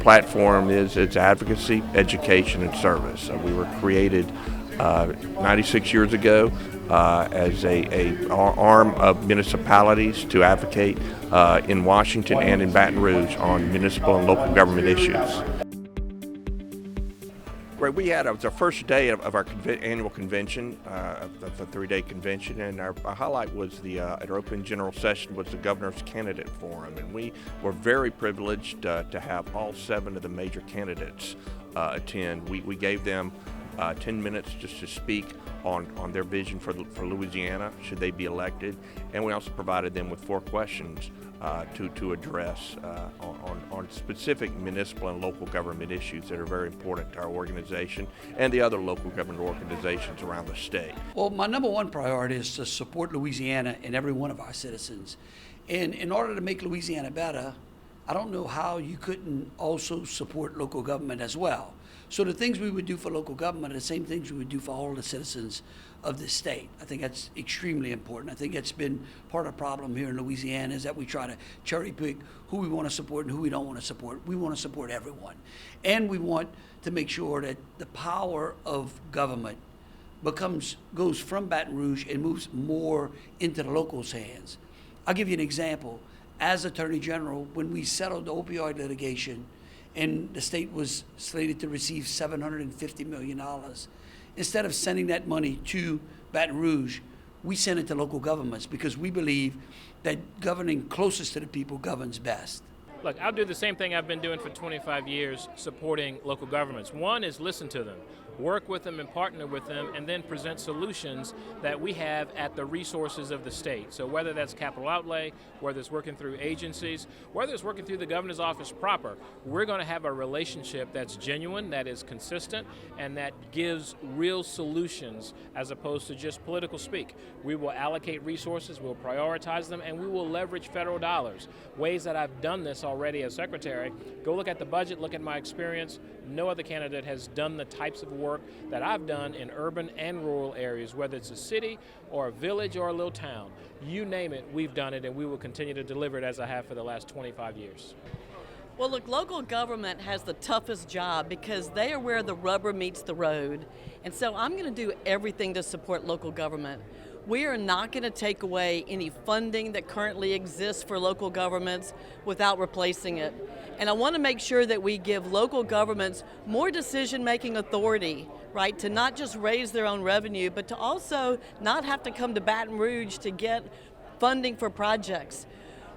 platform is it's advocacy, education, and service. We were created 96 years ago as a arm of municipalities to advocate in Washington and in Baton Rouge on municipal and local government issues. Great. It was our first day of our annual convention, of the 3-day convention, and our highlight was at our open general session was the Governor's Candidate Forum, and we were very privileged to have all 7 of the major candidates attend. We gave them 10 minutes just to speak on their vision for Louisiana should they be elected, and we also provided them with 4 questions to address on specific municipal and local government issues that are very important to our organization and the other local government organizations around the state. Well, my number one priority is to support Louisiana and every one of our citizens. And in order to make Louisiana better, I don't know how you couldn't also support local government as well. So the things we would do for local government are the same things we would do for all the citizens of the state. I think that's extremely important. I think that's been part of the problem here in Louisiana is that we try to cherry pick who we want to support and who we don't want to support. We want to support everyone. And we want to make sure that the power of government goes from Baton Rouge and moves more into the locals' hands. I'll give you an example. As Attorney General, when we settled the opioid litigation, and the state was slated to receive $750 million. Instead of sending that money to Baton Rouge, we sent it to local governments because we believe that governing closest to the people governs best. Look, I'll do the same thing I've been doing for 25 years, supporting local governments. One is listen to them, work with them and partner with them, and then present solutions that we have at the resources of the state. So whether that's capital outlay, whether it's working through agencies, whether it's working through the governor's office proper, we're going to have a relationship that's genuine, that is consistent, and that gives real solutions as opposed to just political speak. We will allocate resources, we'll prioritize them, and we will leverage federal dollars. Ways that I've done this already as secretary, go look at the budget, look at my experience. No other candidate has done the types of work that I've done in urban and rural areas, whether it's a city or a village or a little town. You name it, we've done it, and we will continue to deliver it as I have for the last 25 years. Well, look, local government has the toughest job because they are where the rubber meets the road. And so I'm going to do everything to support local government. We are not going to take away any funding that currently exists for local governments without replacing it. And I want to make sure that we give local governments more decision-making authority, right, to not just raise their own revenue, but to also not have to come to Baton Rouge to get funding for projects.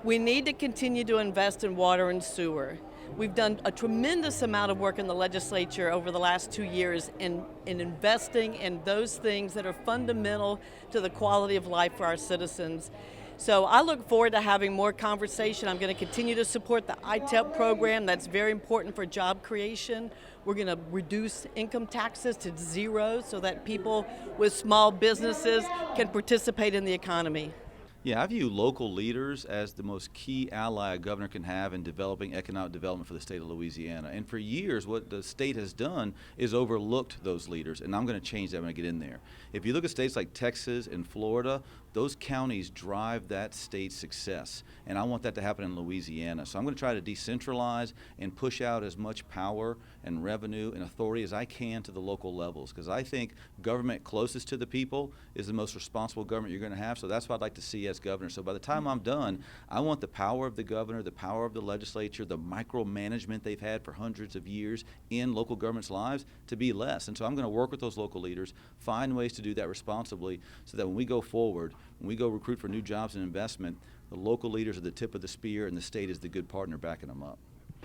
We need to continue to invest in water and sewer. We've done a tremendous amount of work in the legislature over the last 2 years in investing in those things that are fundamental to the quality of life for our citizens. So I look forward to having more conversation. I'm going to continue to support the ITEP program. That's very important for job creation. We're going to reduce income taxes to 0 so that people with small businesses can participate in the economy. Yeah, I view local leaders as the most key ally a governor can have in developing economic development for the state of Louisiana. And for years, what the state has done is overlooked those leaders, and I'm going to change that when I get in there. If you look at states like Texas and Florida, those counties drive that state's success, and I want that to happen in Louisiana. So I'm going to try to decentralize and push out as much power and revenue and authority as I can to the local levels, because I think government closest to the people is the most responsible government you're going to have. So that's what I'd like to see as governor. So by the time I'm done, I want the power of the governor, the power of the legislature, the micromanagement they've had for hundreds of years in local government's lives to be less. And so I'm going to work with those local leaders, find ways to do that responsibly, so that when we go forward, when we go recruit for new jobs and investment, the local leaders are the tip of the spear, and the state is the good partner backing them up.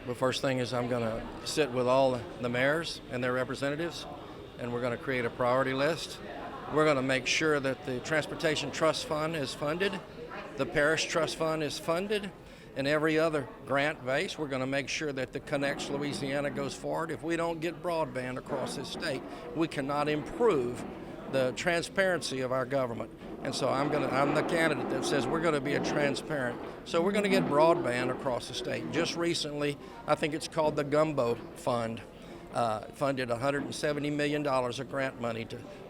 The first thing is I'm going to sit with all the mayors and their representatives, and we're going to create a priority list. We're going to make sure that the Transportation Trust Fund is funded, the Parish Trust Fund is funded, and every other grant base. We're going to make sure that the Connects Louisiana goes forward. If we don't get broadband across this state, we cannot improve the transparency of our government. And so I'm the candidate that says we're going to be a transparent. So we're going to get broadband across the state. Just recently, I think it's called the Gumbo Fund, funded $170 million of grant money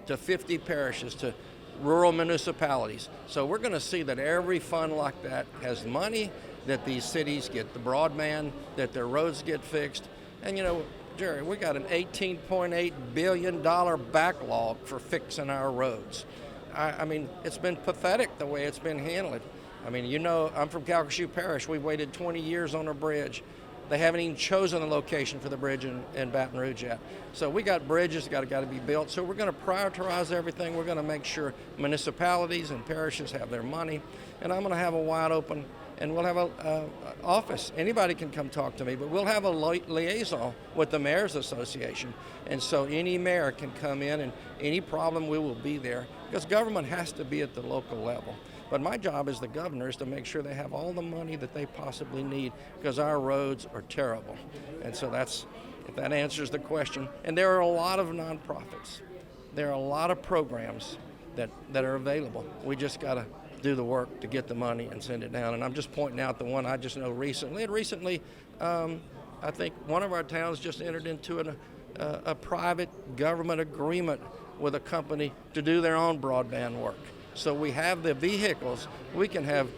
to 50 parishes, to rural municipalities. So we're going to see that every fund like that has money, that these cities get the broadband, that their roads get fixed, And Jerry, we got an $18.8 billion backlog for fixing our roads. I mean, it's been pathetic the way it's been handled. I mean, I'm from Calcasieu Parish. We waited 20 years on a bridge. They haven't even chosen a location for the bridge in Baton Rouge yet. So we got bridges got to be built. So we're going to prioritize everything. We're going to make sure municipalities and parishes have their money. And I'm going to have a wide open, and we'll have a office. Anybody can come talk to me, but we'll have a liaison with the Mayor's Association. And so any mayor can come in, and any problem, we will be there, because government has to be at the local level. But my job as the governor is to make sure they have all the money that they possibly need, because our roads are terrible. And so if that answers the question. And there are a lot of nonprofits. There are a lot of programs that are available. We just got to do the work to get the money and send it down. And I'm just pointing out the one I just know recently. And recently, I think one of our towns just entered into a private government agreement with a company to do their own broadband work. So we have the vehicles. We can have,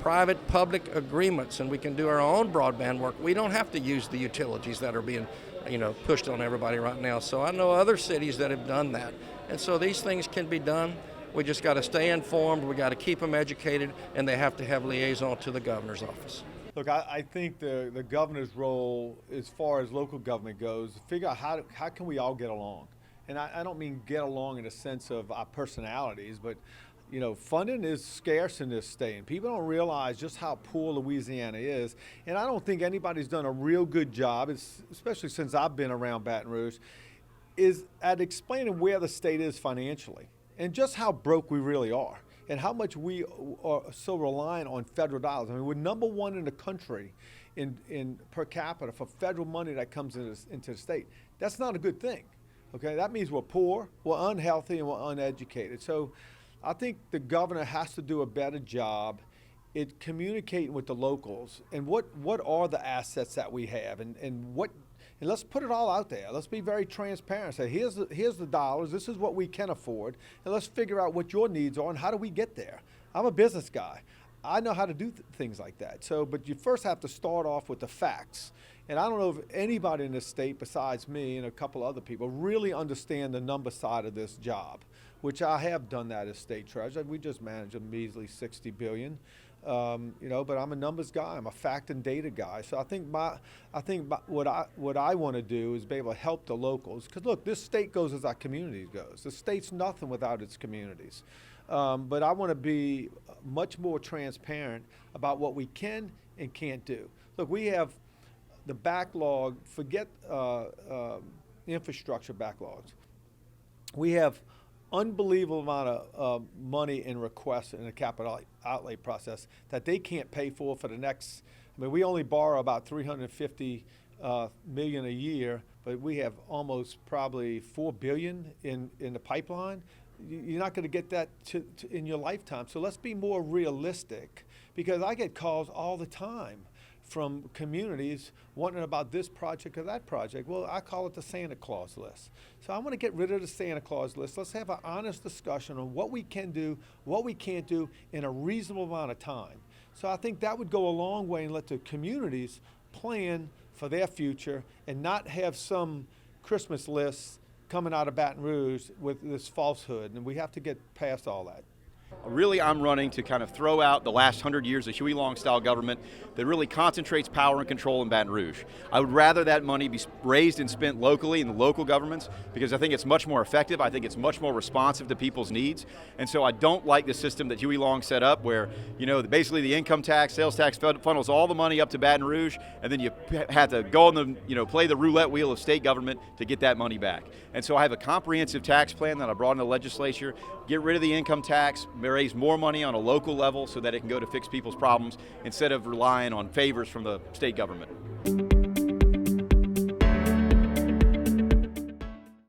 private-public agreements, and we can do our own broadband work. We don't have to use the utilities that are being, pushed on everybody right now. So I know other cities that have done that. And so these things can be done. We just got to stay informed. We got to keep them educated, and they have to have liaison to the governor's office. Look, I think the governor's role, as far as local government goes, figure out how can we all get along. And I don't mean get along in the sense of our personalities, but funding is scarce in this state, and people don't realize just how poor Louisiana is. And I don't think anybody's done a real good job, especially since I've been around Baton Rouge, is at explaining where the state is financially and just how broke we really are and how much we are so reliant on federal dollars. I mean, we're number one in the country in per capita for federal money that comes into the state. That's not a good thing. Okay, that means we're poor, we're unhealthy, and we're uneducated. So I think the governor has to do a better job in communicating with the locals and what are the assets that we have and let's put it all out there. Let's be very transparent. Say, here's the dollars, this is what we can afford, and let's figure out what your needs are and how do we get there. I'm a business guy. I know how to do things like that. So, but you first have to start off with the facts. And I don't know if anybody in this state besides me and a couple other people really understand the number side of this job, which I have done that as state treasurer. We just manage a measly $60 billion, but I'm a numbers guy. I'm a fact and data guy. So I think what I want to do is be able to help the locals. Because look, this state goes as our communities goes. The state's nothing without its communities. But I want to be much more transparent about what we can and can't do. Look, we have the backlog, forget infrastructure backlogs. We have unbelievable amount of money in requests in the capital outlay process that they can't pay for the next. I mean, we only borrow about $350 million a year, but we have almost probably $4 billion in the pipeline. You're not going to get that in your lifetime. So let's be more realistic, because I get calls all the time from communities wondering about this project or that project. Well, I call it the Santa Claus list. So I want to get rid of the Santa Claus list. Let's have an honest discussion on what we can do, what we can't do in a reasonable amount of time. So I think that would go a long way and let the communities plan for their future and not have some Christmas list coming out of Baton Rouge with this falsehood. And we have to get past all that. Really, I'm running to kind of throw out the last 100 years of Huey Long-style government that really concentrates power and control in Baton Rouge. I would rather that money be raised and spent locally in the local governments, because I think it's much more effective. I think it's much more responsive to people's needs. And so I don't like the system that Huey Long set up where, basically the income tax, sales tax funnels all the money up to Baton Rouge, and then you have to go on play the roulette wheel of state government to get that money back. And so I have a comprehensive tax plan that I brought into the legislature, get rid of the income tax, raise more money on a local level so that it can go to fix people's problems instead of relying on favors from the state government.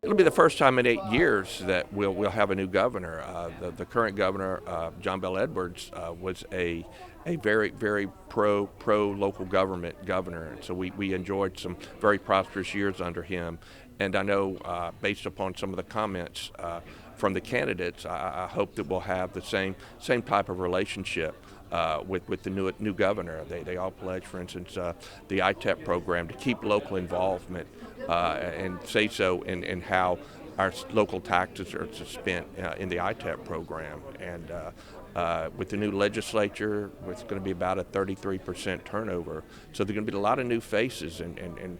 It'll be the first time in 8 years that we'll have a new governor. The current governor, John Bell Edwards, was a very, very pro local government governor. And so we enjoyed some very prosperous years under him. And I know, based upon some of the comments from the candidates, I hope that we'll have the same type of relationship with the new governor. They all pledged, for instance, the ITEP program to keep local involvement and say so in how our local taxes are spent in the ITEP program. And with the new legislature, it's going to be about a 33% turnover. So there's going to be a lot of new faces, and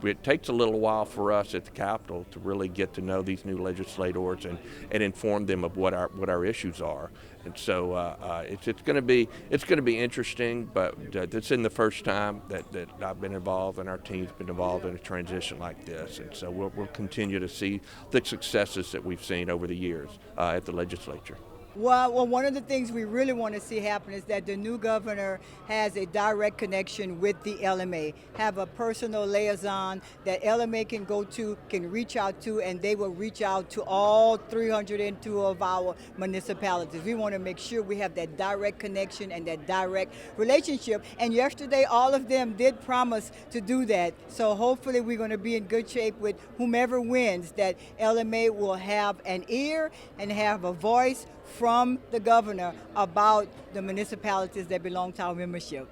it takes a little while for us at the Capitol to really get to know these new legislators and inform them of what our issues are. And so it's going to be interesting, but it's in the first time that I've been involved and our team's been involved in a transition like this. And so we'll continue to see the successes that we've seen over the years at the legislature. Well, one of the things we really want to see happen is that the new governor has a direct connection with the LMA, have a personal liaison that LMA can go to, can reach out to, and they will reach out to all 302 of our municipalities. We want to make sure we have that direct connection and that direct relationship. And yesterday, all of them did promise to do that. So hopefully we're going to be in good shape with whomever wins, that LMA will have an ear and have a voice from the governor about the municipalities that belong to our membership.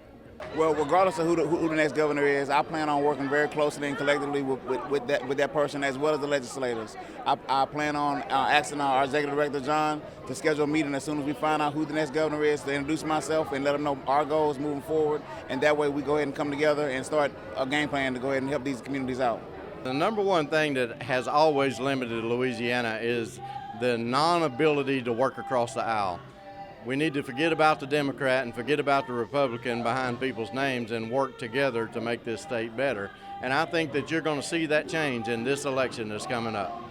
Well, regardless of who the next governor is, I plan on working very closely and collectively with that person as well as the legislators. I plan on asking our executive director, John, to schedule a meeting as soon as we find out who the next governor is, to introduce myself and let them know our goals moving forward. And that way we go ahead and come together and start a game plan to go ahead and help these communities out. The number one thing that has always limited Louisiana is the non-ability to work across the aisle. We need to forget about the Democrat and forget about the Republican behind people's names and work together to make this state better. And I think that you're going to see that change in this election that's coming up.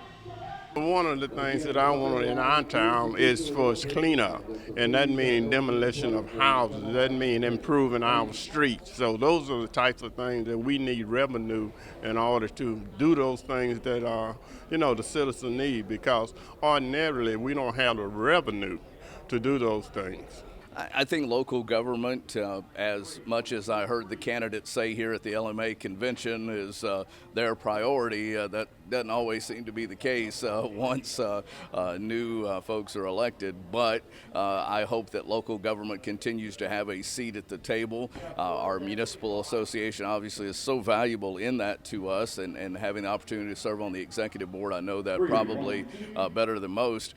One of the things that I want in our town is for its cleanup, and that means demolition of houses. That means improving our streets. So those are the types of things that we need revenue in order to do those things that the citizens need, because ordinarily we don't have the revenue to do those things. I think local government, as much as I heard the candidates say here at the LMA convention, is their priority. That doesn't always seem to be the case once new folks are elected, but I hope that local government continues to have a seat at the table. Our municipal association obviously is so valuable in that to us, and having the opportunity to serve on the executive board, I know that probably better than most,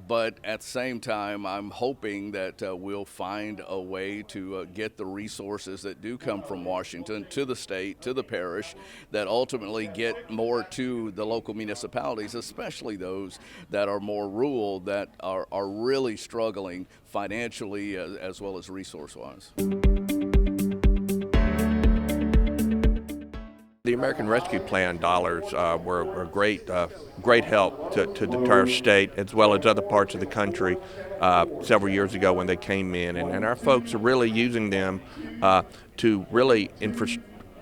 but at the same time, I'm hoping that we'll find a way to get the resources that do come from Washington to the state, to the parish, that ultimately get more to the local municipalities, especially those that are more rural, that are really struggling financially as well as resource-wise. The American Rescue Plan dollars were great help to our state as well as other parts of the country several years ago when they came in, and our folks are really using them to really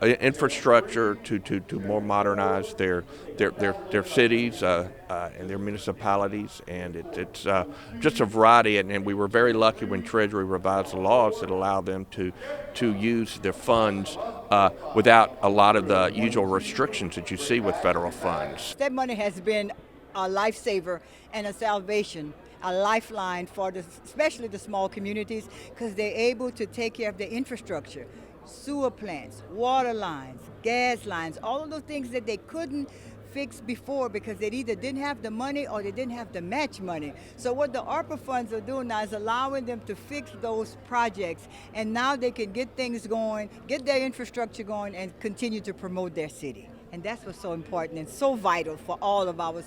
infrastructure to more modernize their cities and their municipalities, and it's just a variety. And we were very lucky when Treasury revised the laws that allow them to use their funds without a lot of the usual restrictions that you see with federal funds. That money has been a lifesaver and a salvation, a lifeline for especially the small communities, because they're able to take care of the infrastructure. Sewer plants, water lines, gas lines, all of those things that they couldn't fix before because they either didn't have the money or they didn't have the match money. So what the ARPA funds are doing now is allowing them to fix those projects, and now they can get things going, get their infrastructure going, and continue to promote their city. And that's what's so important and so vital for all of our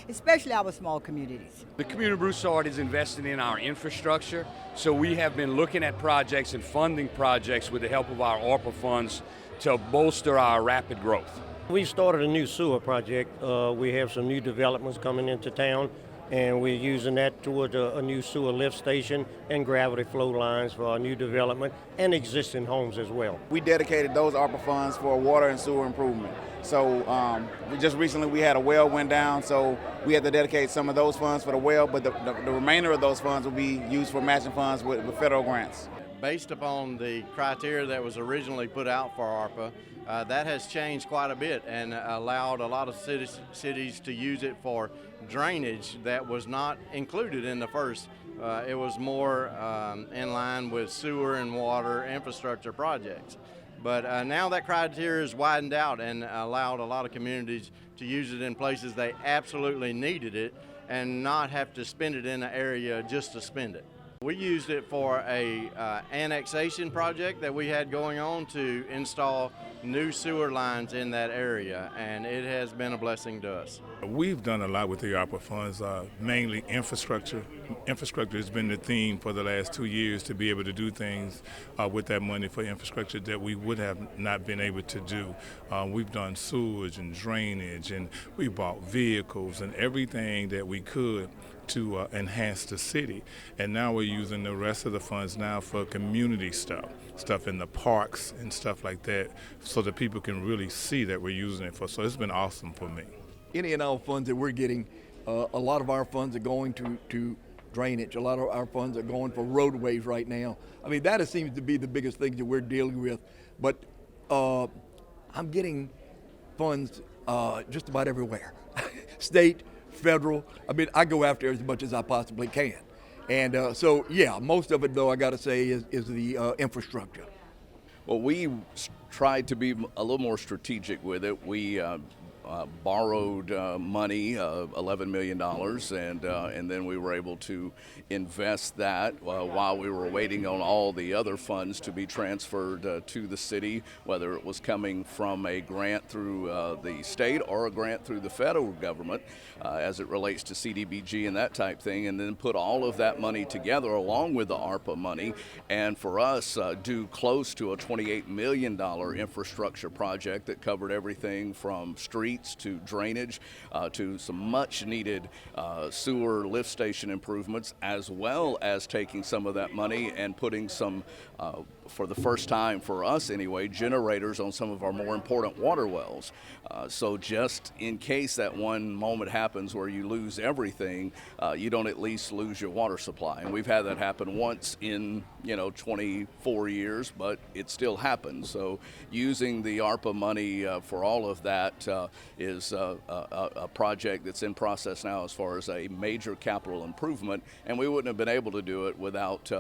especially our small communities. The Community Broussard is investing in our infrastructure, so we have been looking at projects and funding projects with the help of our ARPA funds to bolster our rapid growth. We started a new sewer project. We have some new developments coming into town, and we're using that towards a new sewer lift station and gravity flow lines for our new development and existing homes as well. We dedicated those ARPA funds for water and sewer improvement. So just recently we had a well went down, so we had to dedicate some of those funds for the well, but the remainder of those funds will be used for matching funds with federal grants. Based upon the criteria that was originally put out for ARPA, that has changed quite a bit and allowed a lot of cities to use it for drainage that was not included in the first. It was more in line with sewer and water infrastructure projects. But now that criteria is widened out and allowed a lot of communities to use it in places they absolutely needed it and not have to spend it in an area just to spend it. We used it for a annexation project that we had going on to install new sewer lines in that area, and it has been a blessing to us. We've done a lot with the ARPA funds, mainly infrastructure. Infrastructure has been the theme for the last 2 years, to be able to do things with that money for infrastructure that we would have not been able to do. We've done sewage and drainage, and we bought vehicles and everything that we could to enhance the city. And now we're using the rest of the funds now for community stuff in the parks and stuff like that, so that people can really see that we're using it for. So it's been awesome for me. Any and all funds that we're getting, a lot of our funds are going to drainage. A lot of our funds are going for roadways right now. I mean, that seems to be the biggest thing that we're dealing with. But I'm getting funds just about everywhere. State, federal. I mean, I go after as much as I possibly can. And so, yeah, most of it, though, I got to say, is the infrastructure. Well, we tried to be a little more strategic with it. We borrowed money, $11 million, and then we were able to invest that while we were waiting on all the other funds to be transferred to the city, whether it was coming from a grant through the state or a grant through the federal government as it relates to CDBG and that type thing, and then put all of that money together along with the ARPA money, and for us do close to a $28 million infrastructure project that covered everything from streets to drainage to some much needed sewer lift station improvements, as well as taking some of that money and putting some, for the first time for us anyway, generators on some of our more important water wells. So just in case that one moment happens where you lose everything, you don't at least lose your water supply. And we've had that happen once in 24 years, but it still happens. So using the ARPA money for all of that is a project that's in process now as far as a major capital improvement, and we wouldn't have been able to do it without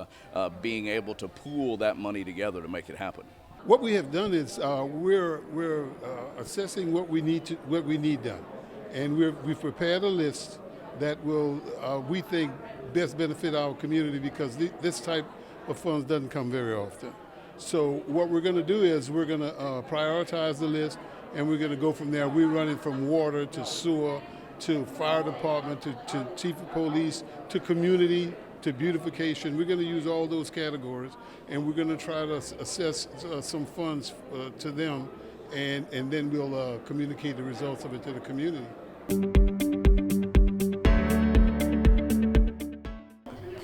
being able to pool that money together to make it happen. What we have done is we're assessing what we need done, and we've prepared a list that will we think best benefit our community, because this type of funds doesn't come very often. So what we're going to do is we're going to prioritize the list, and we're going to go from there. We're running from water to sewer to fire department to chief of police to community to beautification. We're going to use all those categories, and we're going to try to assess some funds to them, and then we'll communicate the results of it to the community.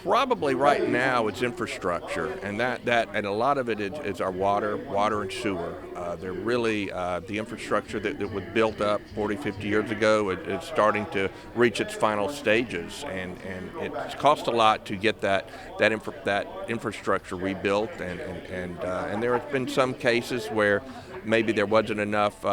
Probably right now it's infrastructure, and and a lot of it is our water and sewer. They're really the infrastructure that was built up 40, 50 years ago. It's starting to reach its final stages, and it's cost a lot to get that infrastructure rebuilt, and there have been some cases where maybe there wasn't enough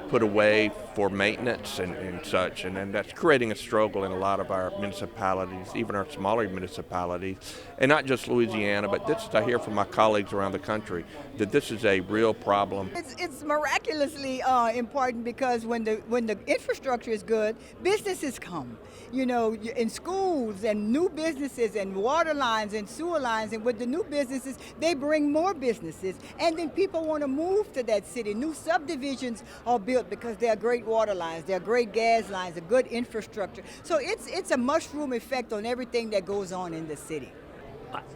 put away for maintenance and such, and then that's creating a struggle in a lot of our municipalities, even our smaller municipalities, and not just Louisiana, but this I hear from my colleagues around the country that this is a real problem. It's miraculously important, because when the infrastructure is good, businesses come. In schools and new businesses and water lines and sewer lines, and with the new businesses, they bring more businesses, and then people want to move to that city. New subdivisions are built because there are great water lines, there are great gas lines, a good infrastructure. So it's a mushroom effect on everything that goes on in the city.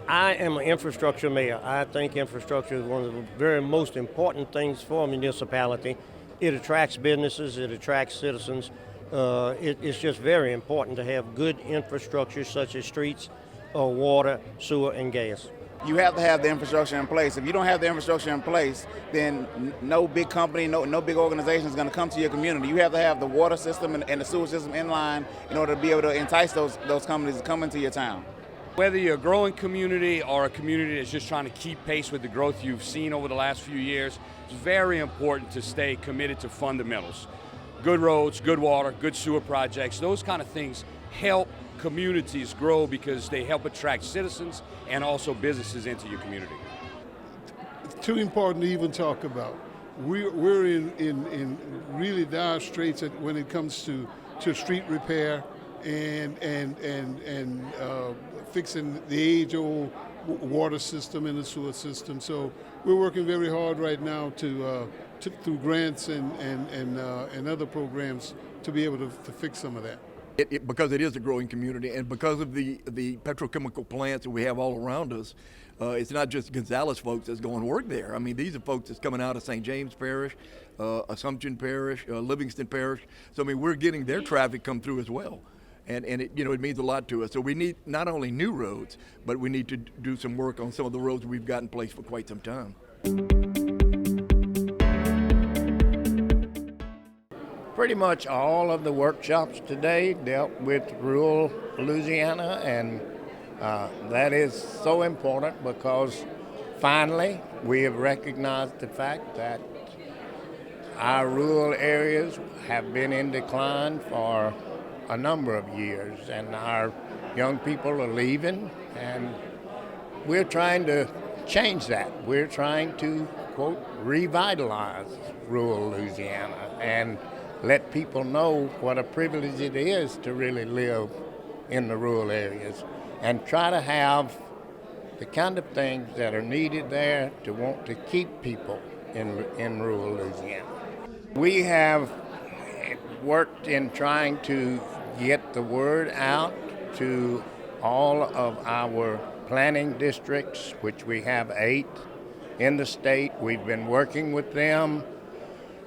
I am an infrastructure mayor. I think infrastructure is one of the very most important things for a municipality. It attracts businesses, it attracts citizens. It's just very important to have good infrastructure such as streets, water, sewer, and gas. You have to have the infrastructure in place. If you don't have the infrastructure in place, then no big company, no big organization is going to come to your community. You have to have the water system and the sewer system in line in order to be able to entice those companies to come into your town. Whether you're a growing community or a community that's just trying to keep pace with the growth you've seen over the last few years, it's very important to stay committed to fundamentals. good roads, good water, good sewer projects. Those kind of things help communities grow because they help attract citizens and also businesses into your community. Too important to even talk about. We're in really dire straits when it comes to street repair and fixing the age-old water system and the sewer system. So we're working very hard right now to through grants and other programs to be able to fix some of that. Because it is a growing community, and because of the petrochemical plants that we have all around us, it's not just Gonzales folks that's going to work there. I mean, these are folks that's coming out of St. James Parish, Assumption Parish, Livingston Parish. So I mean, we're getting their traffic come through as well, and it, you know, it means a lot to us. So we need not only new roads, but we need to do some work on some of the roads we've got in place for quite some time. Pretty much all of the workshops today dealt with rural Louisiana, and that is so important because finally we have recognized the fact that our rural areas have been in decline for a number of years, and our young people are leaving, and we're trying to change that. We're trying to, quote, revitalize rural Louisiana and let people know what a privilege it is to really live in the rural areas and try to have the kind of things that are needed there to want to keep people in rural Louisiana. We have worked in trying to get the word out to all of our planning districts, which we have 8 in the state. We've been working with them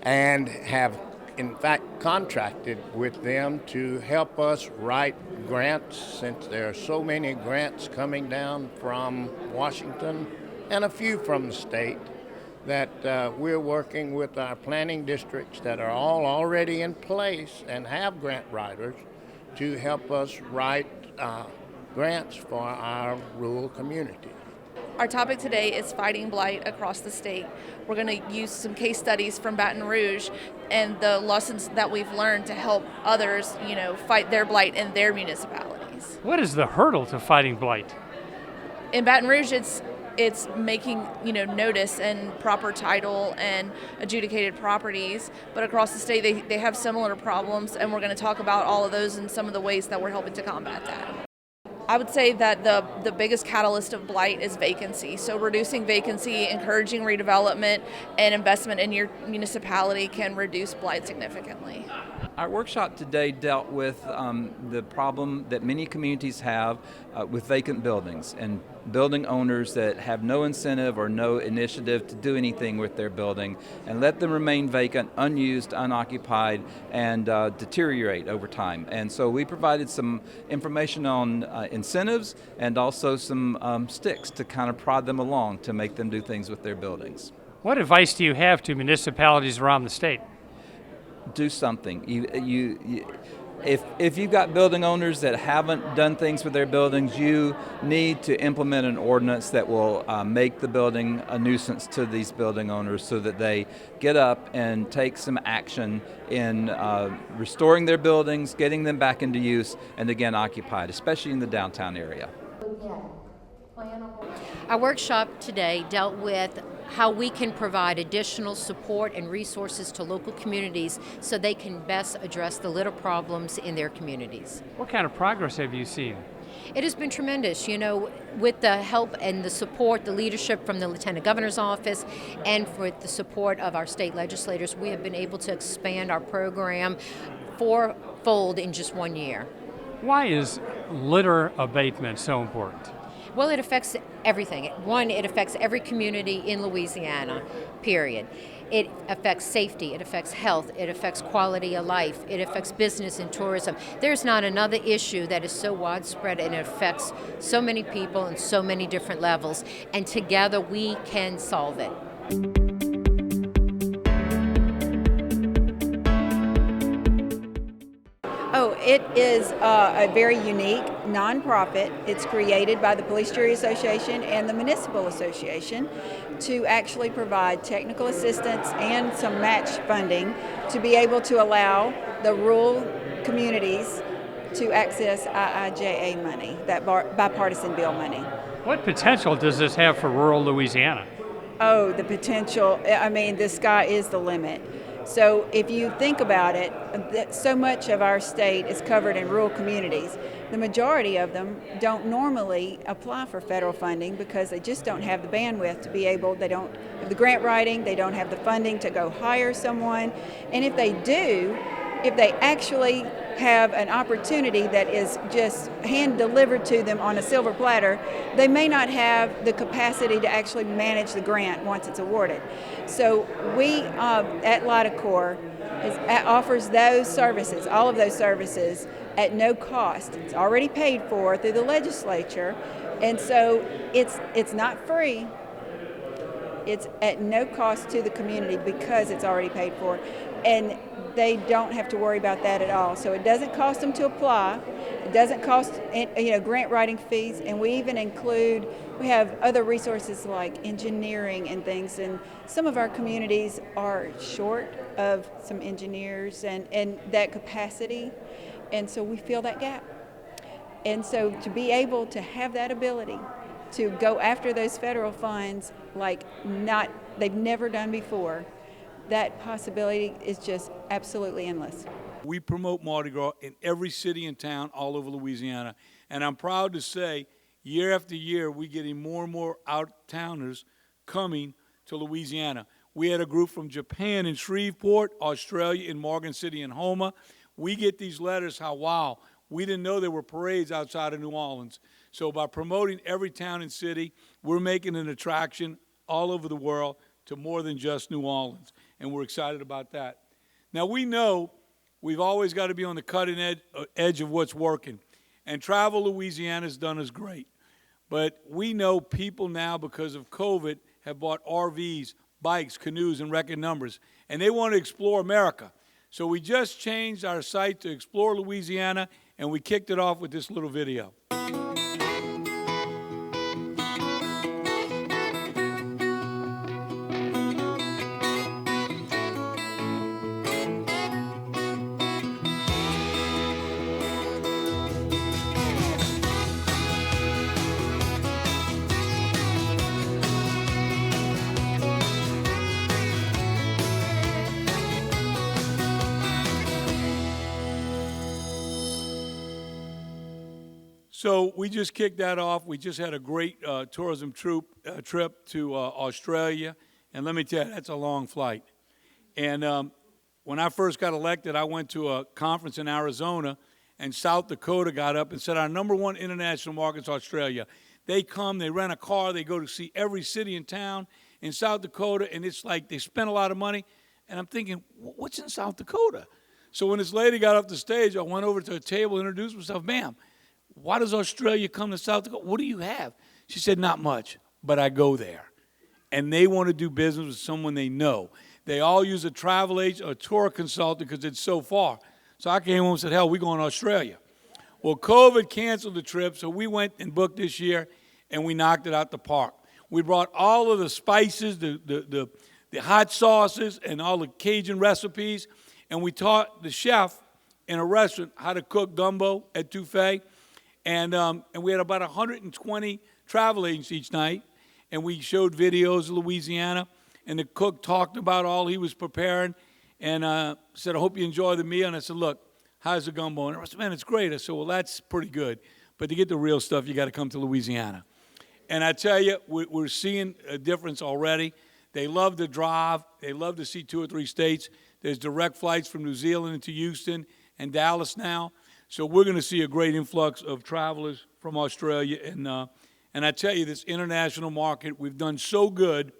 and have in fact contracted with them to help us write grants, since there are so many grants coming down from Washington and a few from the state, that we're working with our planning districts that are all already in place and have grant writers to help us write grants for our rural communities. Our topic today is fighting blight across the state. We're going to use some case studies from Baton Rouge and the lessons that we've learned to help others, fight their blight in their municipalities. What is the hurdle to fighting blight? In Baton Rouge, it's making notice and proper title and adjudicated properties, but across the state they have similar problems, and we're going to talk about all of those and some of the ways that we're helping to combat that. I would say that the biggest catalyst of blight is vacancy. So reducing vacancy, encouraging redevelopment, and investment in your municipality can reduce blight significantly. Our workshop today dealt with the problem that many communities have with vacant buildings and building owners that have no incentive or no initiative to do anything with their building and let them remain vacant, unused, unoccupied, and deteriorate over time. And so we provided some information on incentives and also some sticks to kind of prod them along to make them do things with their buildings. What advice do you have to municipalities around the state? Do something. If you've got building owners that haven't done things with their buildings, you need to implement an ordinance that will make the building a nuisance to these building owners so that they get up and take some action in restoring their buildings, getting them back into use, and again occupied, especially in the downtown area. Our workshop today dealt with how we can provide additional support and resources to local communities so they can best address the litter problems in their communities. What kind of progress have you seen? It has been tremendous, with the help and the support, the leadership from the Lieutenant Governor's office, and with the support of our state legislators, we have been able to expand our program fourfold in just 1 year. Why is litter abatement so important? Well, it affects everything. One, it affects every community in Louisiana, period. It affects safety, it affects health, it affects quality of life, it affects business and tourism. There's not another issue that is so widespread and it affects so many people on so many different levels, and together we can solve it. Oh, it is a very unique nonprofit. It's created by the Police Jury Association and the Municipal Association to actually provide technical assistance and some match funding to be able to allow the rural communities to access IIJA money, that bipartisan bill money. What potential does this have for rural Louisiana? Oh, the potential, I mean, the sky is the limit. So if you think about it, so much of our state is covered in rural communities. The majority of them don't normally apply for federal funding because they just don't have the bandwidth to be able, they don't have the grant writing, they don't have the funding to go hire someone. And if they do, if they actually have an opportunity that is just hand delivered to them on a silver platter, they may not have the capacity to actually manage the grant once it's awarded. So we at LIDACOR offers those services, all of those services at no cost. It's already paid for through the legislature, and so it's not free. It's at no cost to the community because it's already paid for. And they don't have to worry about that at all. So it doesn't cost them to apply. It doesn't cost grant writing fees, and we even include, we have other resources like engineering and things, and some of our communities are short of some engineers and that capacity, and so we fill that gap. And so to be able to have that ability to go after those federal funds like they've never done before, that possibility is just absolutely endless. We promote Mardi Gras in every city and town all over Louisiana, and I'm proud to say year after year we're getting more and more out-towners coming to Louisiana. We had a group from Japan in Shreveport, Australia in Morgan City and Houma. We get these letters how, wow, we didn't know there were parades outside of New Orleans. So by promoting every town and city, we're making an attraction all over the world to more than just New Orleans, and we're excited about that. Now, we know we've always got to be on the cutting edge of what's working, and Travel Louisiana has done us great. But we know people now, because of COVID, have bought RVs, bikes, canoes, and record numbers, and they want to explore America. So we just changed our site to Explore Louisiana, and we kicked it off with this little video. So we just kicked that off. We just had a great tourism trip to Australia. And let me tell you, that's a long flight. And when I first got elected, I went to a conference in Arizona, and South Dakota got up and said our #1 international market is Australia. They come, they rent a car, they go to see every city and town in South Dakota, and it's like they spend a lot of money. And I'm thinking, what's in South Dakota? So when this lady got off the stage, I went over to a table, introduced myself, ma'am, why does Australia come to South Dakota? What do you have? She said, not much, but I go there. And they want to do business with someone they know. They all use a travel agent or a tour consultant because it's so far. So I came home and said, hell, we're going to Australia. Well, COVID canceled the trip, so we went and booked this year, and we knocked it out the park. We brought all of the spices, the hot sauces, and all the Cajun recipes, and we taught the chef in a restaurant how to cook gumbo at Touffet. And we had about 120 travel agents each night, and we showed videos of Louisiana, and the cook talked about all he was preparing, and said, I hope you enjoy the meal. And I said, look, how's the gumbo? And I said, man, it's great. I said, well, that's pretty good. But to get the real stuff, you got to come to Louisiana. And I tell you, we're seeing a difference already. They love to drive. They love to see 2 or 3 states. There's direct flights from New Zealand into Houston and Dallas now. So we're going to see a great influx of travelers from Australia. And I tell you, this international market, we've done so good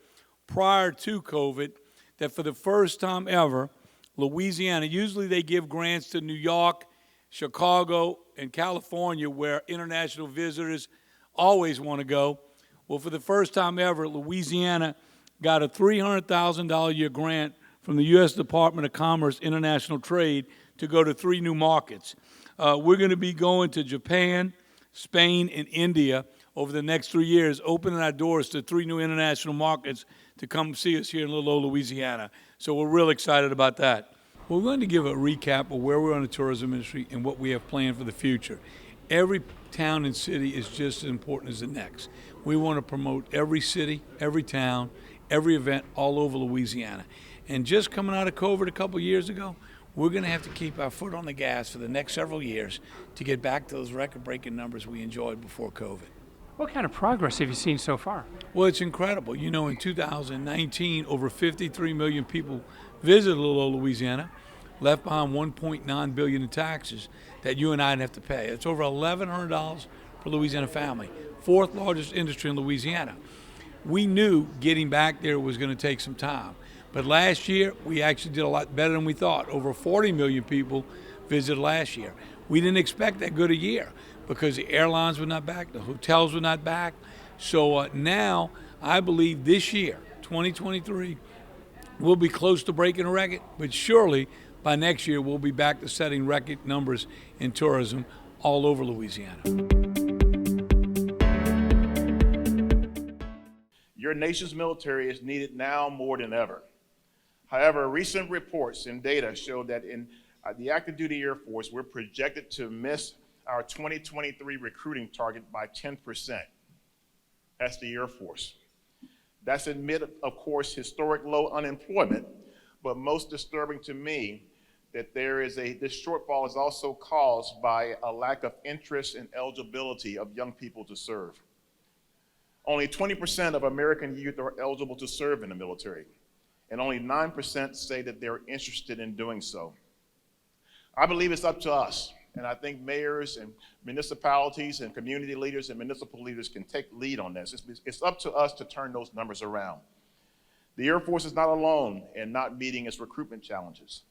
prior to COVID that for the first time ever, Louisiana, usually they give grants to New York, Chicago, and California where international visitors always want to go. Well, for the first time ever, Louisiana got a $300,000 a year grant from the U.S. Department of Commerce International Trade to go to 3 new markets. We're going to be going to Japan, Spain, and India over the next 3 years, opening our doors to 3 new international markets to come see us here in little old Louisiana. So we're real excited about that. We're going to give a recap of where we're in the tourism industry and what we have planned for the future. Every town and city is just as important as the next. We want to promote every city, every town, every event all over Louisiana. And just coming out of COVID a couple years ago, we're going to have to keep our foot on the gas for the next several years to get back to those record-breaking numbers we enjoyed before COVID. What kind of progress have you seen so far? Well, it's incredible. You know, in 2019, over 53 million people visited little old Louisiana, left behind $1.9 billion in taxes that you and I'd have to pay. It's over $1,100 per Louisiana family, 4th largest industry in Louisiana. We knew getting back there was going to take some time. But last year, we actually did a lot better than we thought. Over 40 million people visited last year. We didn't expect that good a year because the airlines were not back, the hotels were not back. So now, I believe this year, 2023, we'll be close to breaking a record, but surely by next year, we'll be back to setting record numbers in tourism all over Louisiana. Your nation's military is needed now more than ever. However, recent reports and data show that in the active duty Air Force, we're projected to miss our 2023 recruiting target by 10%. That's the Air Force. That's amid, of course, historic low unemployment, but most disturbing to me that this shortfall is also caused by a lack of interest and eligibility of young people to serve. Only 20% of American youth are eligible to serve in the military, and only 9% say that they're interested in doing so. I believe it's up to us, and I think mayors and municipalities and community leaders and municipal leaders can take lead on this. It's up to us to turn those numbers around. The Air Force is not alone in not meeting its recruitment challenges.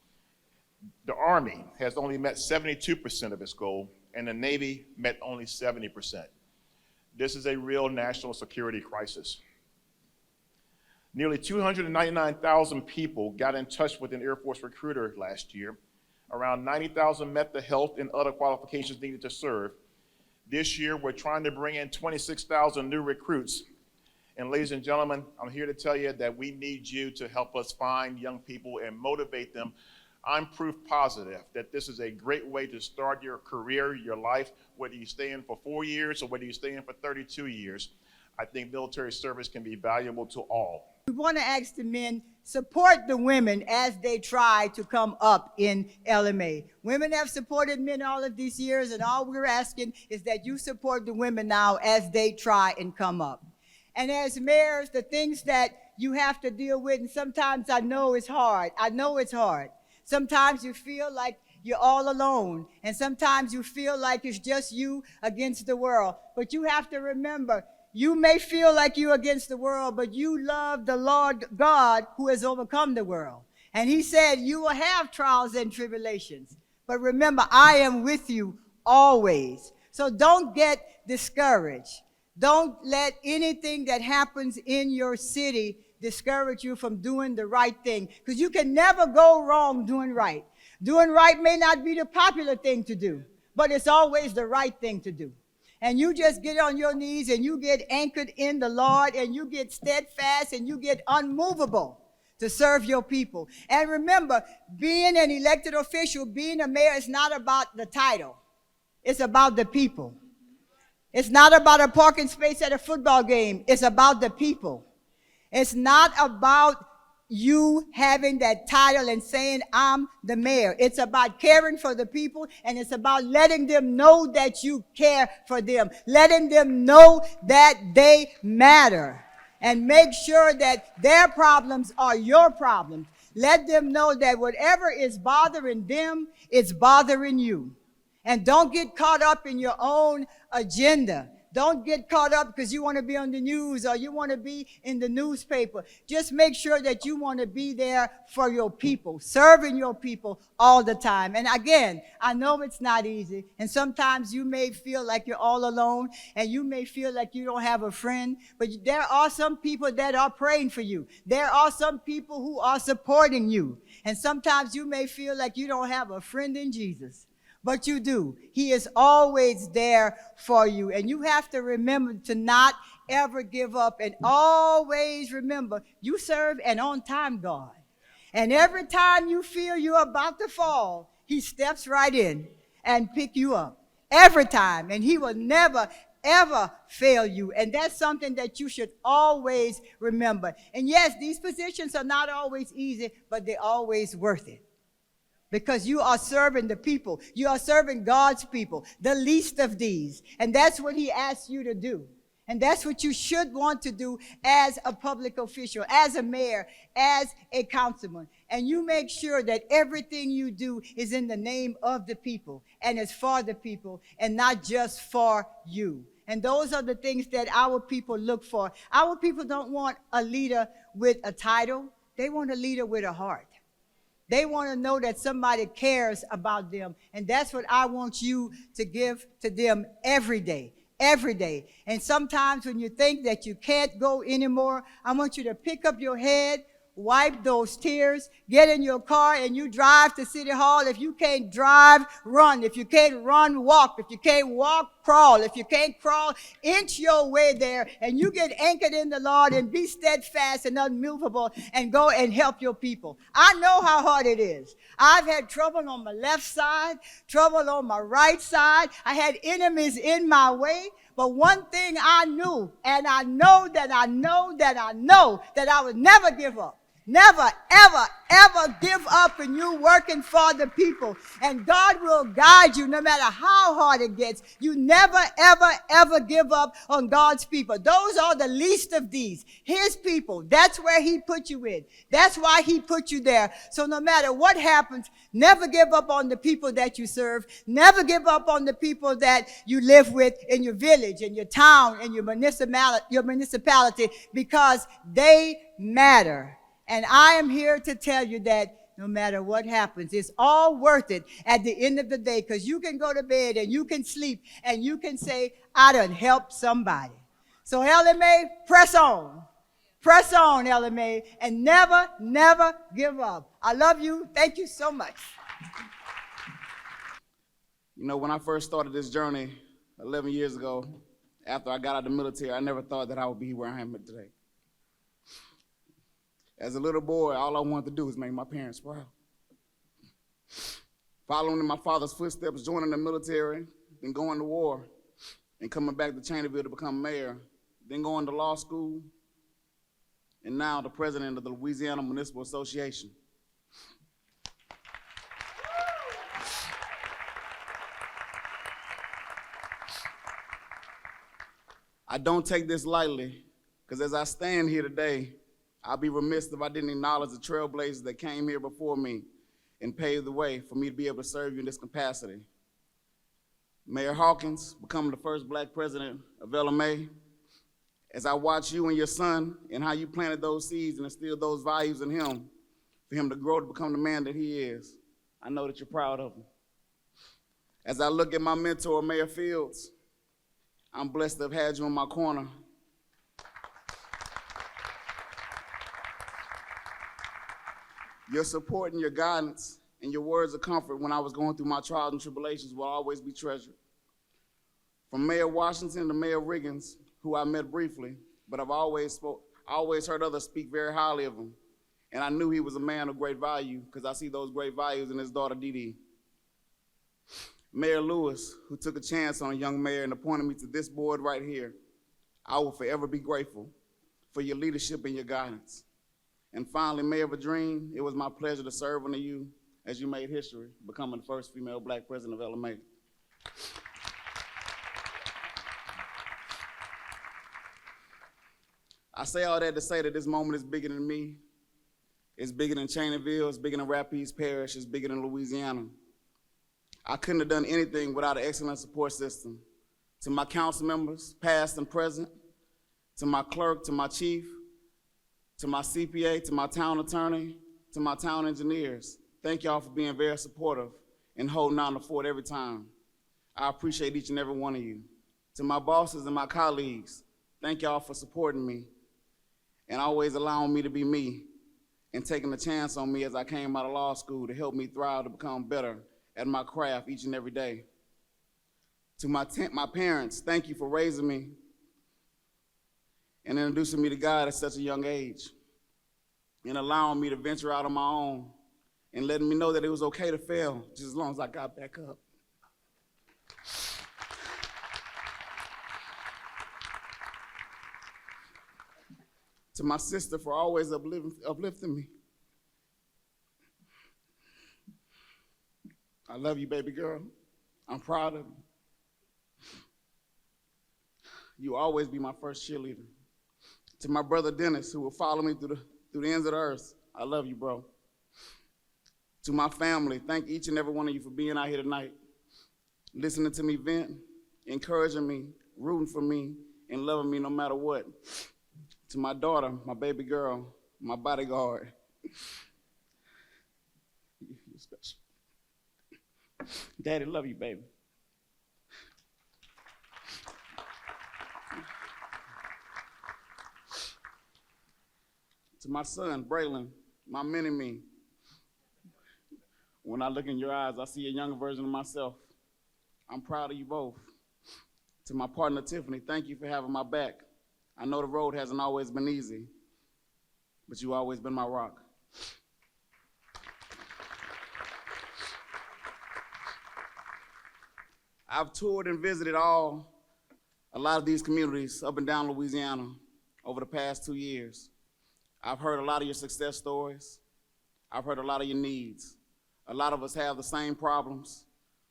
The Army has only met 72% of its goal, and the Navy met only 70%. This is a real national security crisis. Nearly 299,000 people got in touch with an Air Force recruiter last year. Around 90,000 met the health and other qualifications needed to serve. This year, we're trying to bring in 26,000 new recruits. And ladies and gentlemen, I'm here to tell you that we need you to help us find young people and motivate them. I'm proof positive that this is a great way to start your career, your life, whether you stay in for 4 years or whether you stay in for 32 years. I think military service can be valuable to all. We want to ask the men, support the women as they try to come up in LMA. Women have supported men all of these years, and all we're asking is that you support the women now as they try and come up. And as mayors, the things that you have to deal with, and sometimes I know it's hard. Sometimes you feel like you're all alone, and sometimes you feel like it's just you against the world. But you have to remember, you may feel like you're against the world, but you love the Lord God who has overcome the world. And he said you will have trials and tribulations. But remember, I am with you always. So don't get discouraged. Don't let anything that happens in your city discourage you from doing the right thing, because you can never go wrong doing right. Doing right may not be the popular thing to do, but it's always the right thing to do. And you just get on your knees and you get anchored in the Lord and you get steadfast and you get unmovable to serve your people. And remember, being an elected official, being a mayor is not about the title. It's about the people. It's not about a parking space at a football game. It's about the people. It's not about you having that title and saying, I'm the mayor. It's about caring for the people, and it's about letting them know that you care for them, letting them know that they matter, and make sure that their problems are your problems. Let them know that whatever is bothering them, it's bothering you. And don't get caught up in your own agenda. Don't get caught up because you want to be on the news or you want to be in the newspaper. Just make sure that you want to be there for your people, serving your people all the time. And again, I know it's not easy. And sometimes you may feel like you're all alone and you may feel like you don't have a friend. But there are some people that are praying for you. There are some people who are supporting you. And sometimes you may feel like you don't have a friend in Jesus. But you do. He is always there for you. And you have to remember to not ever give up and always remember you serve an on-time God. And every time you feel you're about to fall, he steps right in and pick you up. Every time. And he will never, ever fail you. And that's something that you should always remember. And yes, these positions are not always easy, but they're always worth it. Because you are serving the people. You are serving God's people, the least of these. And that's what he asks you to do. And that's what you should want to do as a public official, as a mayor, as a councilman. And you make sure that everything you do is in the name of the people and is for the people and not just for you. And those are the things that our people look for. Our people don't want a leader with a title. They want a leader with a heart. They want to know that somebody cares about them. And that's what I want you to give to them every day. Every day. And sometimes when you think that you can't go anymore, I want you to pick up your head, wipe those tears, get in your car, and you drive to City Hall. If you can't drive, run. If you can't run, walk. If you can't walk, crawl. If you can't crawl, inch your way there, and you get anchored in the Lord and be steadfast and unmovable and go and help your people. I know how hard it is. I've had trouble on my left side, trouble on my right side. I had enemies in my way. But one thing I knew, and I know that I would never give up. Never, ever, ever give up in you working for the people. And God will guide you no matter how hard it gets. You never, ever, ever give up on God's people. Those are the least of these. His people. That's where he put you in. That's why he put you there. So no matter what happens, never give up on the people that you serve. Never give up on the people that you live with in your village, in your town, in your municipality, because they matter. And I am here to tell you that no matter what happens, it's all worth it at the end of the day, because you can go to bed and you can sleep and you can say, I done helped somebody. So LMA, press on. Press on, LMA, and never, never give up. I love you. Thank you so much. You know, when I first started this journey 11 years ago, after I got out of the military, I never thought that I would be where I am today. As a little boy, all I wanted to do was make my parents proud. Following in my father's footsteps, joining the military, then going to war, and coming back to Cheneyville to become mayor, then going to law school, and now the president of the Louisiana Municipal Association. I don't take this lightly, because as I stand here today, I'll be remiss if I didn't acknowledge the trailblazers that came here before me and paved the way for me to be able to serve you in this capacity. Mayor Hawkins, becoming the first black president of LMA, as I watch you and your son and how you planted those seeds and instilled those values in him, for him to grow to become the man that he is, I know that you're proud of him. As I look at my mentor, Mayor Fields, I'm blessed to have had you in my corner. Your support and your guidance and your words of comfort when I was going through my trials and tribulations will always be treasured. From Mayor Washington to Mayor Riggins, who I met briefly, but I've always heard others speak very highly of him. And I knew he was a man of great value because I see those great values in his daughter, Dee Dee. Mayor Lewis, who took a chance on a young mayor and appointed me to this board right here, I will forever be grateful for your leadership and your guidance. And finally, Mayor Vadrine, it was my pleasure to serve under you as you made history, becoming the first female black president of LMA. I say all that to say that this moment is bigger than me. It's bigger than Cheneyville, it's bigger than Rapides Parish, it's bigger than Louisiana. I couldn't have done anything without an excellent support system to my council members, past and present, to my clerk, to my chief, to my CPA, to my town attorney, to my town engineers. Thank y'all for being very supportive and holding down the fort every time. I appreciate each and every one of you. To my bosses and my colleagues, thank y'all for supporting me and always allowing me to be me and taking a chance on me as I came out of law school to help me thrive to become better at my craft each and every day. To my parents, thank you for raising me and introducing me to God at such a young age and allowing me to venture out on my own and letting me know that it was okay to fail just as long as I got back up. To my sister for always uplifting me. I love you, baby girl. I'm proud of you. You'll always be my first cheerleader. To my brother Dennis, who will follow me through the ends of the earth, I love you, bro. To my family, thank each and every one of you for being out here tonight, listening to me vent, encouraging me, rooting for me, and loving me no matter what. To my daughter, my baby girl, my bodyguard. You're special. Daddy, love you, baby. To my son, Braylon, my mini-me. When I look in your eyes, I see a younger version of myself. I'm proud of you both. To my partner, Tiffany, thank you for having my back. I know the road hasn't always been easy, but you've always been my rock. I've toured and visited a lot of these communities up and down Louisiana over the past 2 years. I've heard a lot of your success stories. I've heard a lot of your needs. A lot of us have the same problems,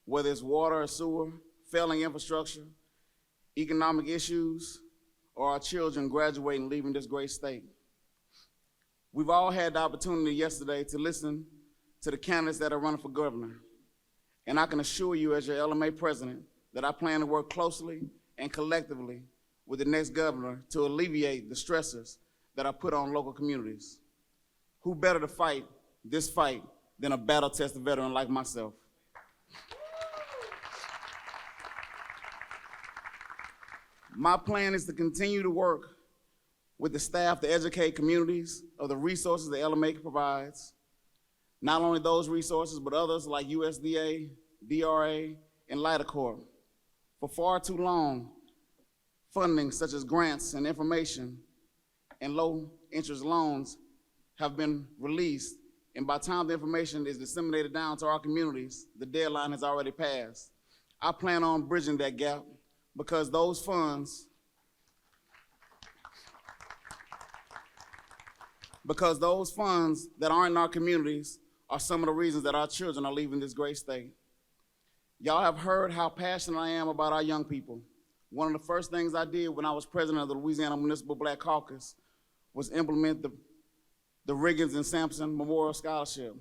whether it's water or sewer, failing infrastructure, economic issues, or our children graduating and leaving this great state. We've all had the opportunity yesterday to listen to the candidates that are running for governor. And I can assure you as your LMA president that I plan to work closely and collectively with the next governor to alleviate the stressors that are put on local communities. Who better to fight this fight than a battle-tested veteran like myself? My plan is to continue to work with the staff to educate communities of the resources that LMA provides, not only those resources, but others like USDA, DRA, and LIDACorp. For far too long, funding such as grants and information and low-interest loans have been released, and by the time the information is disseminated down to our communities, the deadline has already passed. I plan on bridging that gap because those funds that aren't in our communities are some of the reasons that our children are leaving this great state. Y'all have heard how passionate I am about our young people. One of the first things I did when I was president of the Louisiana Municipal Black Caucus was implement the Riggins and Sampson Memorial Scholarship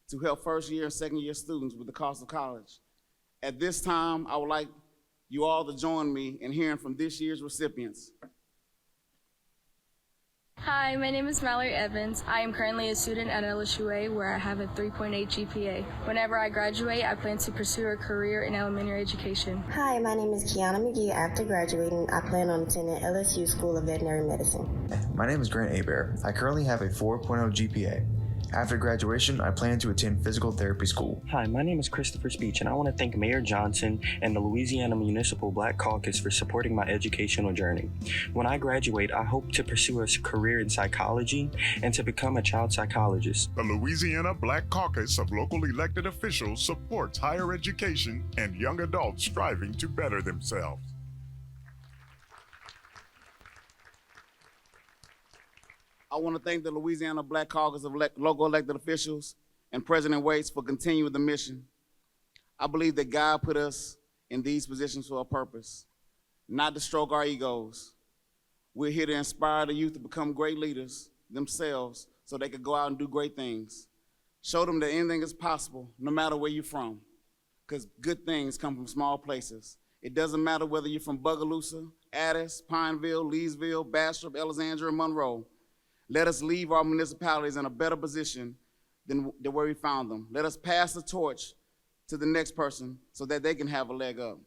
to help first-year and second-year students with the cost of college. At this time, I would like you all to join me in hearing from this year's recipients. Hi, my name is Mallory Evans. I am currently a student at LSUA where I have a 3.8 GPA. Whenever I graduate, I plan to pursue a career in elementary education. Hi, my name is Kiana McGee. After graduating, I plan on attending LSU School of Veterinary Medicine. My name is Grant Hebert. I currently have a 4.0 GPA. After graduation, I plan to attend physical therapy school. Hi, my name is Christopher Speech, and I want to thank Mayor Johnson and the Louisiana Municipal Black Caucus for supporting my educational journey. When I graduate, I hope to pursue a career in psychology and to become a child psychologist. The Louisiana Black Caucus of local elected officials supports higher education and young adults striving to better themselves. I want to thank the Louisiana Black Caucus of local elected officials and President Waits for continuing the mission. I believe that God put us in these positions for a purpose, not to stroke our egos. We're here to inspire the youth to become great leaders themselves so they could go out and do great things. Show them that anything is possible, no matter where you're from, because good things come from small places. It doesn't matter whether you're from Bogalusa, Addis, Pineville, Leesville, Bastrop, Alexandria, and Monroe. Let us leave our municipalities in a better position than where we found them. Let us pass the torch to the next person so that they can have a leg up.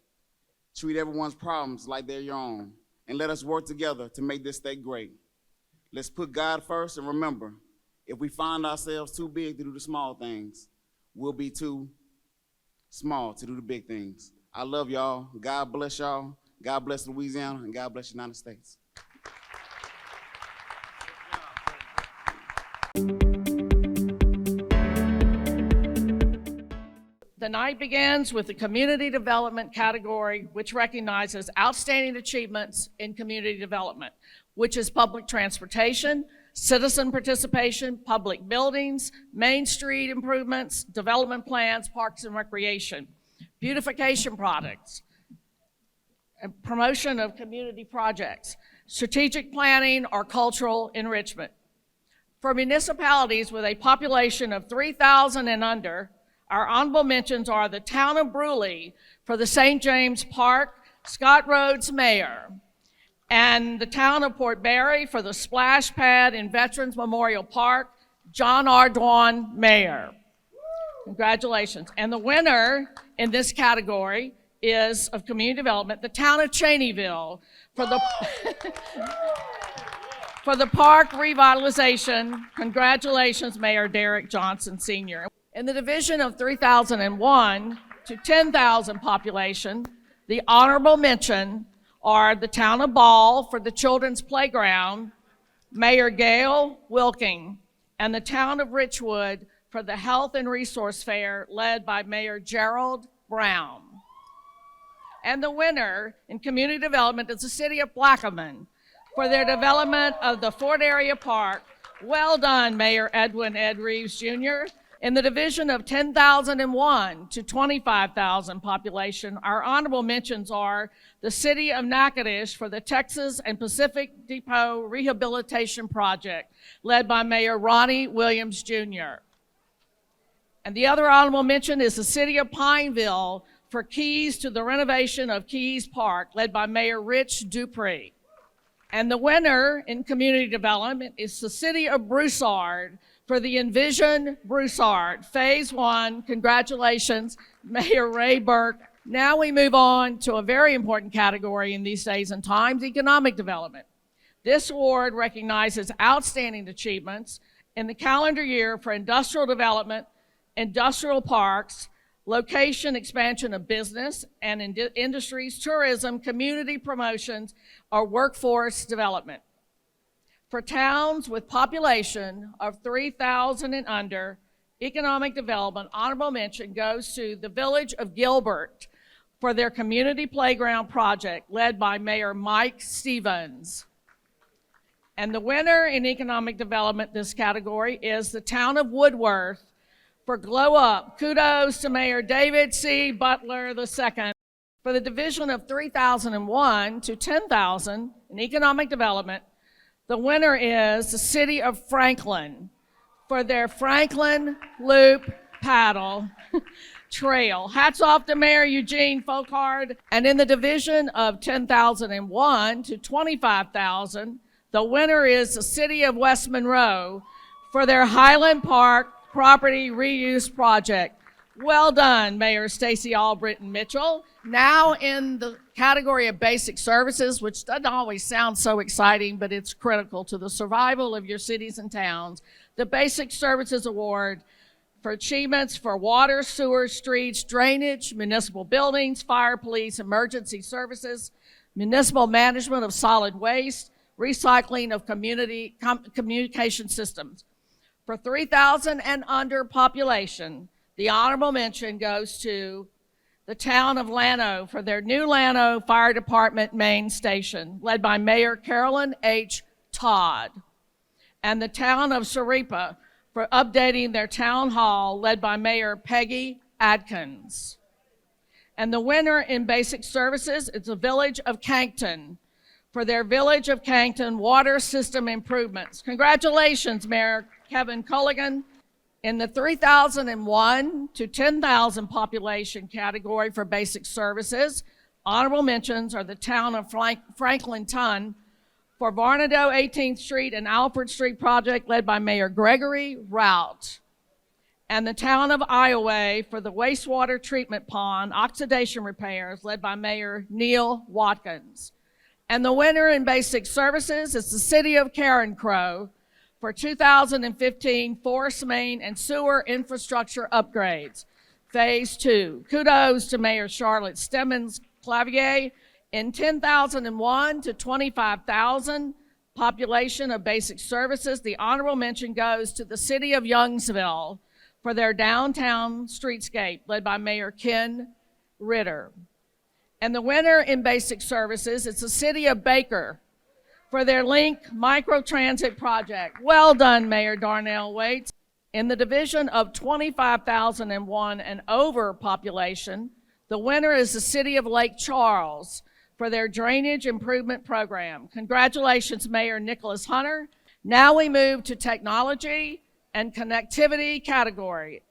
Treat everyone's problems like they're your own, and let us work together to make this state great. Let's put God first, and remember, if we find ourselves too big to do the small things, we'll be too small to do the big things. I love y'all. God bless y'all. God bless Louisiana, and God bless the United States. The night begins with the community development category, which recognizes outstanding achievements in community development, which is public transportation, citizen participation, public buildings, Main Street improvements, development plans, parks and recreation, beautification products, and promotion of community projects, strategic planning, or cultural enrichment. For municipalities with a population of 3,000 and under, our honorable mentions are the town of Bruley for the St. James Park, Scott Rhodes Mayor, and the town of Port Barre for the splash pad in Veterans Memorial Park, John Ardwan Mayor. Congratulations. And the winner in this category is of community development, the town of Cheneyville for the for the park revitalization. Congratulations, Mayor Derek Johnson Sr. In the division of 3,001 to 10,000 population, the honorable mention are the town of Ball for the children's playground, Mayor Gail Wilking, and the town of Richwood for the health and resource fair led by Mayor Gerald Brown. And the winner in community development is the city of Plaquemine for their development of the Fort Area Park. Well done, Mayor Edwin Ed Reeves Jr. In the division of 10,001 to 25,000 population, our honorable mentions are the city of Natchitoches for the Texas and Pacific Depot Rehabilitation Project, led by Mayor Ronnie Williams Jr. And the other honorable mention is the city of Pineville for keys to the renovation of Keys Park, led by Mayor Rich Dupree. And the winner in community development is the city of Broussard for the Envision Broussard Phase 1. Congratulations, Mayor Ray Burke. Now we move on to a very important category in these days and times, economic development. This award recognizes outstanding achievements in the calendar year for industrial development, industrial parks, location expansion of business and industries, tourism, community promotions, or workforce development. For towns with population of 3,000 and under, economic development honorable mention goes to the village of Gilbert for their community playground project led by Mayor Mike Stevens. And the winner in economic development this category is the town of Woodworth for Glow Up. Kudos to Mayor David C. Butler II. For the division of 3,001 to 10,000 in economic development, the winner is the city of Franklin for their Franklin Loop Paddle Trail. Hats off to Mayor Eugene Folkard. And in the division of 10,001 to 25,000, the winner is the city of West Monroe for their Highland Park Property Reuse Project. Well done, Mayor Stacy Albritton Mitchell. Now in the category of basic services, which doesn't always sound so exciting, but it's critical to the survival of your cities and towns, the Basic Services Award for achievements for water, sewer, streets, drainage, municipal buildings, fire, police, emergency services, municipal management of solid waste, recycling of communication systems. For 3,000 and under population, the honorable mention goes to the town of Llano for their new Llano Fire Department main station, led by Mayor Carolyn H. Todd, and the town of Saripa for updating their town hall, led by Mayor Peggy Adkins. And the winner in basic services is the village of Cankton for their Village of Cankton water system improvements. Congratulations, Mayor Kevin Culligan. In the 3,001 to 10,000 population category for basic services, Honorable mentions are the town of Franklin Ton for Varnado 18th Street and Alfred Street project led by Mayor Gregory Rout, and the town of Iowa for the wastewater treatment pond oxidation repairs led by Mayor Neil Watkins. And the winner in basic services is the city of Carencro for 2015 forest main and sewer infrastructure upgrades, phase 2. Kudos to Mayor Charlotte Stemmons Clavier. In 10,001 to 25,000 population of basic services, the honorable mention goes to the city of Youngsville for their downtown streetscape led by Mayor Ken Ritter. And the winner in basic services is the city of Baker for their Link microtransit project. Well done, Mayor Darnell Waits. In the division of 25,001 and over population, the winner is the city of Lake Charles for their drainage improvement program. Congratulations, Mayor Nicholas Hunter. Now we move to technology and connectivity category.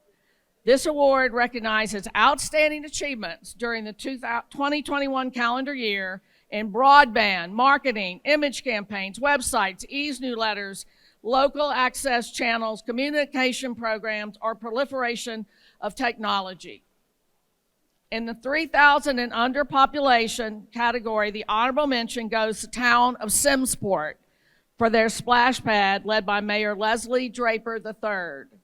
This award recognizes outstanding achievements during the 2021 calendar year in broadband, marketing, image campaigns, websites, e-newsletters, local access channels, communication programs, or proliferation of technology. In the 3,000 and under population category, the honorable mention goes to the town of Simsport for their splash pad led by Mayor Leslie Draper III.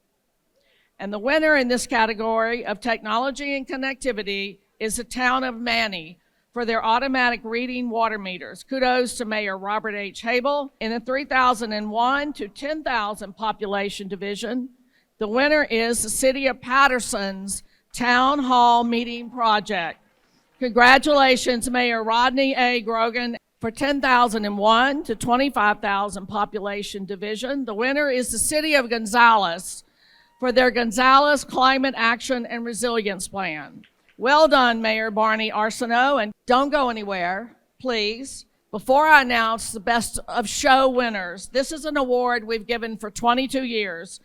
And the winner in this category of technology and connectivity is the town of Manny for their automatic reading water meters. Kudos to Mayor Robert H. Habel. In the 3,001 to 10,000 population division, the winner is the city of Patterson's Town Hall Meeting Project. Congratulations, Mayor Rodney A. Grogan. For 10,001 to 25,000 population division, the winner is the city of Gonzales for their Gonzales Climate Action and Resilience Plan. Well done, Mayor Barney Arsenault, and don't go anywhere, please. Before I announce the best of show winners, this is an award we've given for 22 years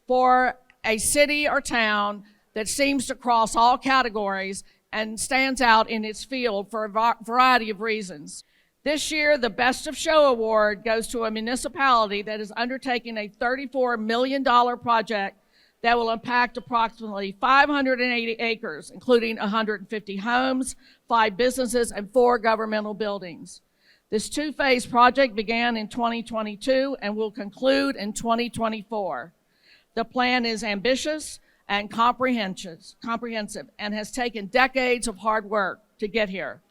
for a city or town that seems to cross all categories and stands out in its field for a variety of reasons. This year, the Best of Show award goes to a municipality that is undertaking a $34 million project that will impact approximately 580 acres, including 150 homes, 5 businesses, and 4 governmental buildings. This 2-phase project began in 2022 and will conclude in 2024. The plan is ambitious and comprehensive and has taken decades of hard work to get here.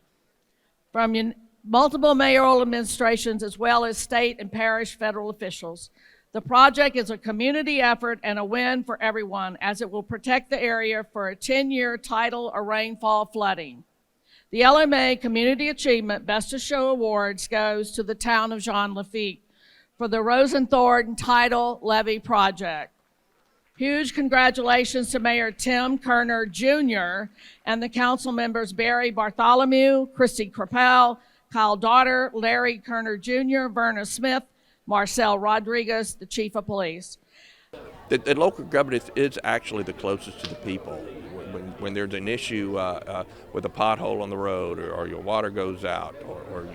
From multiple mayoral administrations as well as state and parish federal officials. The project is a community effort and a win for everyone as it will protect the area for a 10-year tidal or rainfall flooding. The LMA Community Achievement Best of Show Awards goes to the town of Jean Lafitte for the Rosenthorn Tidal Levee Project. Huge congratulations to Mayor Tim Kerner Jr. and the council members Barry Bartholomew, Christy Crapel, Kyle Daughter, Larry Kerner Jr., Verna Smith, Marcel Rodriguez, the chief of police. The local government is actually the closest to the people. When there's an issue with a pothole on the road or your water goes out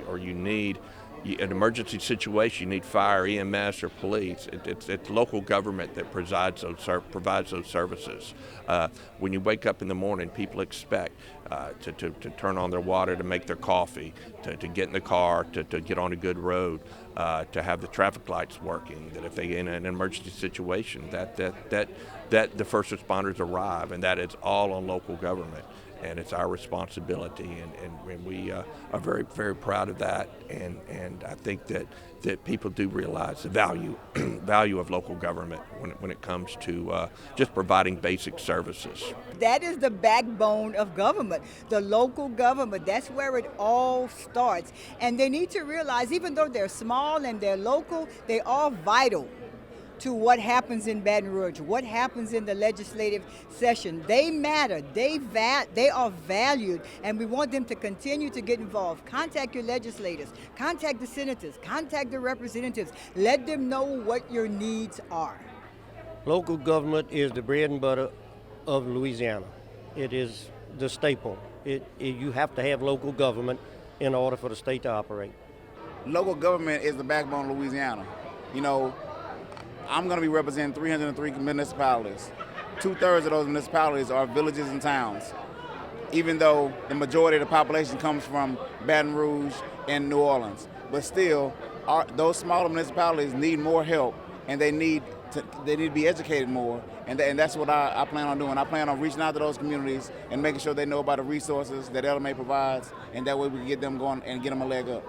or you need an emergency situation, you need fire, EMS, or police, it's local government that provides those services. When you wake up in the morning, people expect to turn on their water, to make their coffee, to get in the car, to get on a good road, to have the traffic lights working, that if they're in an emergency situation, that the first responders arrive, and that is all on local government. And it's our responsibility, and we are very, very proud of that. And I think that people do realize the value of local government when it comes to just providing basic services. That is the backbone of government, the local government. That's where it all starts. And they need to realize, even though they're small and they're local, they are vital to what happens in Baton Rouge, what happens in the legislative session. They matter, they are valued, and we want them to continue to get involved. Contact your legislators, contact the senators, contact the representatives. Let them know what your needs are. Local government is the bread and butter of Louisiana. It is the staple. You have to have local government in order for the state to operate. Local government is the backbone of Louisiana. You know, I'm going to be representing 303 municipalities. 2/3 of those municipalities are villages and towns, even though the majority of the population comes from Baton Rouge and New Orleans. But still, those smaller municipalities need more help, and they need to be educated more, and that's what I plan on doing. I plan on reaching out to those communities and making sure they know about the resources that LMA provides, and that way we can get them going and get them a leg up.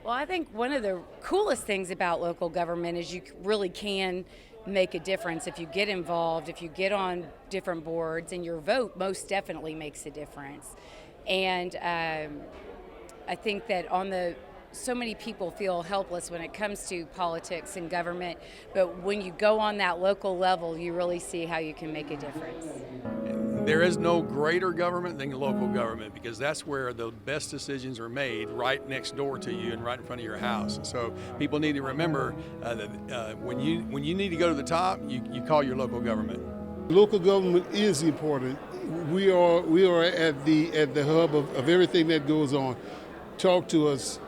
Well, I think one of the coolest things about local government is you really can make a difference if you get involved, if you get on different boards, and your vote most definitely makes a difference. And I think that so many people feel helpless when it comes to politics and government, but when you go on that local level, you really see how you can make a difference. There is no greater government than local government, because that's where the best decisions are made, right next door to you and right in front of your house. So people need to remember that when you need to go to the top, you call your local government. Local government is important. We are at the hub of everything that goes on. Talk to us,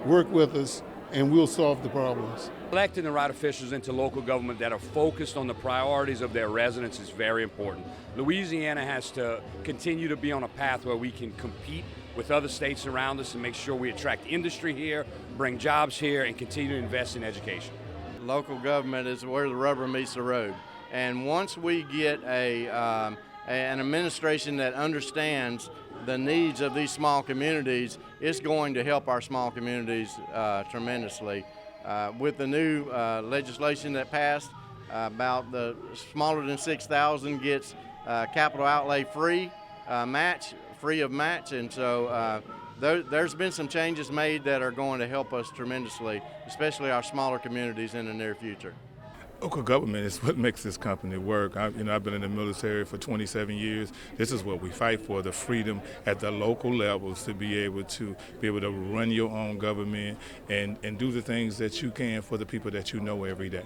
work with us, and we'll solve the problems. Electing the right officials into local government that are focused on the priorities of their residents is very important. Louisiana has to continue to be on a path where we can compete with other states around us and make sure we attract industry here, bring jobs here, and continue to invest in education. Local government is where the rubber meets the road. And once we get an administration that understands the needs of these small communities, it's going to help our small communities tremendously. With the new legislation that passed, about the smaller than 6,000 gets capital outlay free of match, and so there's been some changes made that are going to help us tremendously, especially our smaller communities in the near future. Local government is what makes this company work. I've been in the military for 27 years. This is what we fight for, the freedom at the local levels to be able to run your own government and do the things that you can for the people that you know every day.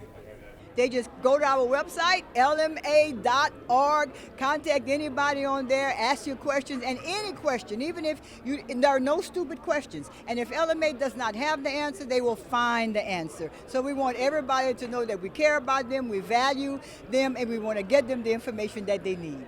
They just go to our website, lma.org, contact anybody on there, ask your questions, and any question, even if there are no stupid questions. And if LMA does not have the answer, they will find the answer. So we want everybody to know that we care about them, we value them, and we want to get them the information that they need.